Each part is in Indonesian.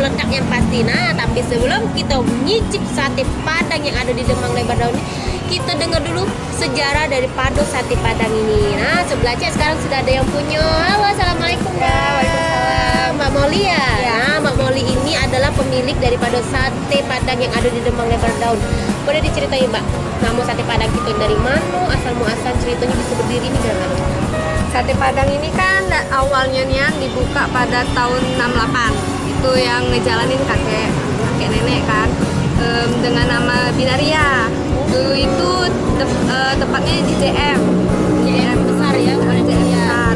meledak yang pasti. Nah, tapi sebelum kita menyicip sate Padang yang ada di Demang Lebar Daun, kita dengar dulu sejarah dari Pado Sate Padang ini. Nah, sebelah Cek sekarang sudah ada yang punya. Halo, assalamualaikum Mbak. Waalaikumsalam. Mbak Moli ya? Ya. Nah, Mbak Moli ini adalah pemilik dari Pado Sate Padang yang ada di Demang Lebar Daun. Boleh diceritain Mbak, nama sate Padang itu dari mana, asal muasal ceritanya bisa berdiri ini gimana? Sate Padang ini kan awalnya nih dibuka pada tahun 68. Itu yang ngejalanin kakek nenek kan, dengan nama Binaria. Dulu itu tepatnya di JM besar ya, bukan JM ya. besar.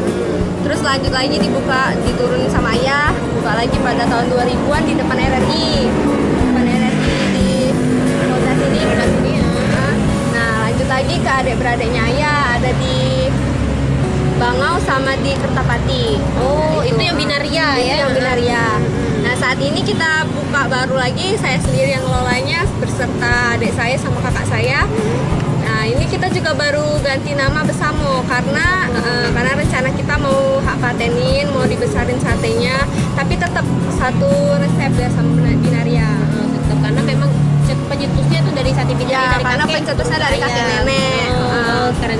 Terus lanjut lagi dibuka, diturun sama ayah, buka lagi pada tahun 2000-an di depan RRI. Depan RRI di kota sini. Nah, lanjut lagi ke adik-beradiknya ayah, ada di Bangau sama di Kertapati. Oh, itu yang Binaria Itu ya? yang Binaria. Nah, saat ini kita buka baru lagi, saya sendiri yang ngelolanya berserta adik saya sama kakak saya. Nah, ini kita juga baru ganti nama Besamo karena rencana kita mau hak patenin, mau dibesarin satenya, tapi tetap satu resep ya sama Binaria. Tetap, karena memang pencetusnya tuh dari sate Binaria, Ya, dari karena kakek pencetusnya turun dari ke kakek ayah. nenek. Keren.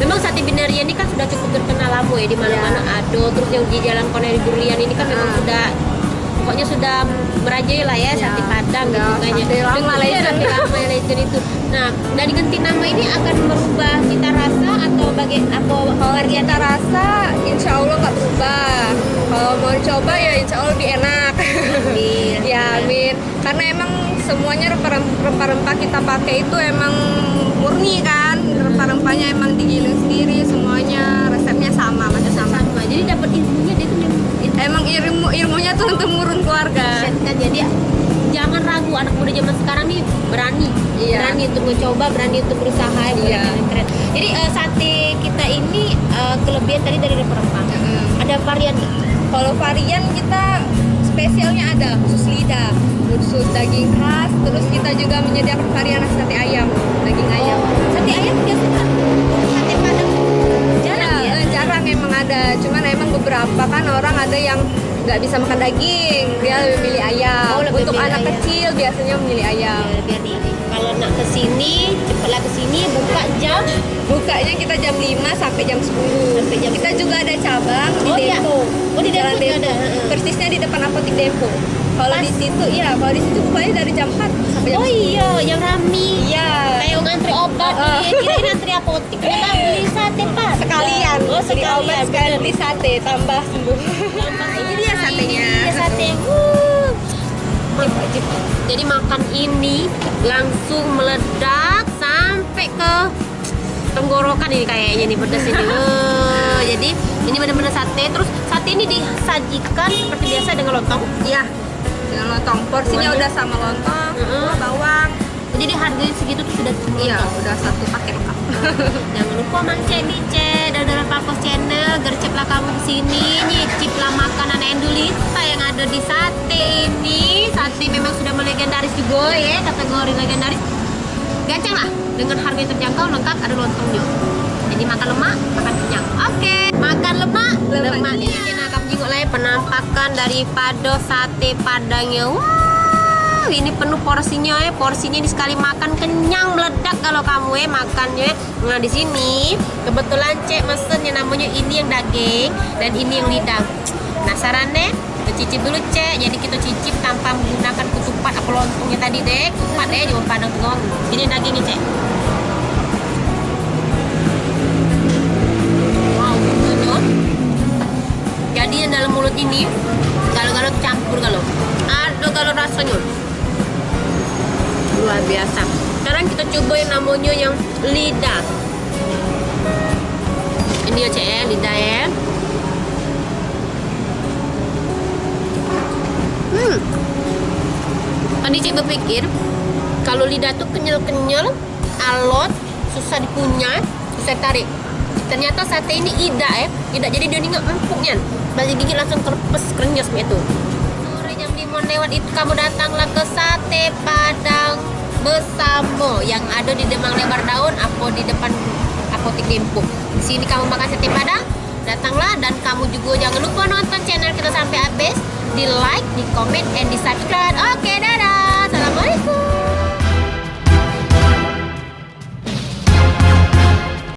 Memang sate Binaria ini kan sudah cukup terkenal lama ya, di mana-mana ada. Terus yang di Jalan Kolonel Durian ini kan memang sudah, pokoknya sudah merajai lah ya, sate Padang gitu udah kayaknya. sate lama Iya, legend. sate lama legend itu. Nah, dari ganti nama ini akan merubah cita rasa atau Kalau kita rasa, insya Allah nggak berubah. Kalau mau coba ya insya Allah lebih enak. Amin. Ya, amin. Karena emang semuanya rempah-rempah kita pakai itu emang murni kan. Rempah-rempahnya emang digiling sendiri, semuanya resepnya sama, macam sama. Jadi dapat ilmunya dia tuh Emang ilmunya turun temurun keluarga. kan, jadi jangan ragu, anak muda zaman sekarang nih berani Iya. berani untuk mencoba, berani untuk berusaha. Iya. Keren. Jadi sate kita ini kelebihan tadi dari rempah-rempah. Ada varian nggak? Kalau varian kita spesialnya ada khusus lidah, khusus daging khas. Terus kita juga menyediakan varian sate ayam, daging ayam. Sate ayam juga suka. Sate Padang jarang ya? Jarang emang ada. Cuman emang beberapa kan orang ada yang nggak bisa makan daging, dia lebih milih ayam. Oh, lebih Untuk milih anak ayam. kecil biasanya memilih ayam. Ya, biar ini. Kalau nak kesini, cepatlah kesini, buka jam. Bukanya kita jam 5 sampai jam 10. Sampai jam Kita juga ada cabang di Oh, iya. Depo. Oh, di Jalan Depo juga ada. Persisnya di depan apotik Depo. Kalau di situ, kalau di situ bukanya dari jam 4 sampai jam Oh 10. iya, yang rame. Iya. Kayak ngantri obat nih, kirain antri apotik. Ternyata beli sate Padang. Sekalian. Oh, Beli obat sekalian beli sate, tambah sembuh. Nah, ini dia satenya. Ini dia sate. Wajib. Jadi makan ini langsung meledak sampai ke tenggorokan ini kayaknya nih, pedas ini. Jadi ini benar-benar sate. Terus sate ini disajikan seperti biasa dengan lontong. Iya. Dengan lontong. Porsinya Semuanya? udah sama lontong, Heeh. bawang. Jadi harganya segitu tuh sudah cukup. Iya, udah satu paket lengkap. Jangan lupa mancing dari Palkos Channel, gerceplah kamu di sini, nyiciplah makanan Endulita yang ada di sate ini. Sate memang sudah melegendaris juga ya, kategori legendaris. Gancang lah, dengan harga yang terjangkau, lengkap, ada lontongnya. Jadi makan lemak, makan kenyang. Oke, makan lemak. Ini kita akan jenguk lagi penampakan daripada sate Padangnya. Wah, ini penuh porsinya ya. Porsinya ini sekali makan kenyang meledak kalau kamu makannya. Nah, di sini kebetulan Cek mesen yang namanya ini yang daging dan ini yang lidah. Penasaran deh? Kita cicip dulu Cek. Jadi kita cicip tanpa menggunakan ketupat apa lontongnya tadi deh. Ketupat deh, jangan Padang tengok. Ini dagingnya Cek. Wow, betul. Jadi yang dalam mulut ini kalau campur kalau rasanya luar biasa. Sekarang kita coba yang namanya yang lidah. Ini ya Cek ya, lidah ya. Tadi Cek berpikir kalau lidah tuh kenyal-kenyal, alot, susah dikunyah, susah tarik. Ternyata sate ini idak ya, idak, jadi dia nggak empuknya. Bagi gigi langsung terpes krenyes itu. Sore jam 5 lewat itu kamu datanglah ke Sate Padang Besamo yang ada di Demang Lebar Daun, atau di depan apotik Dempo. Di sini kamu makan sate Padang, datanglah, dan kamu juga jangan lupa nonton channel kita sampai habis, di like, di comment, and di subscribe.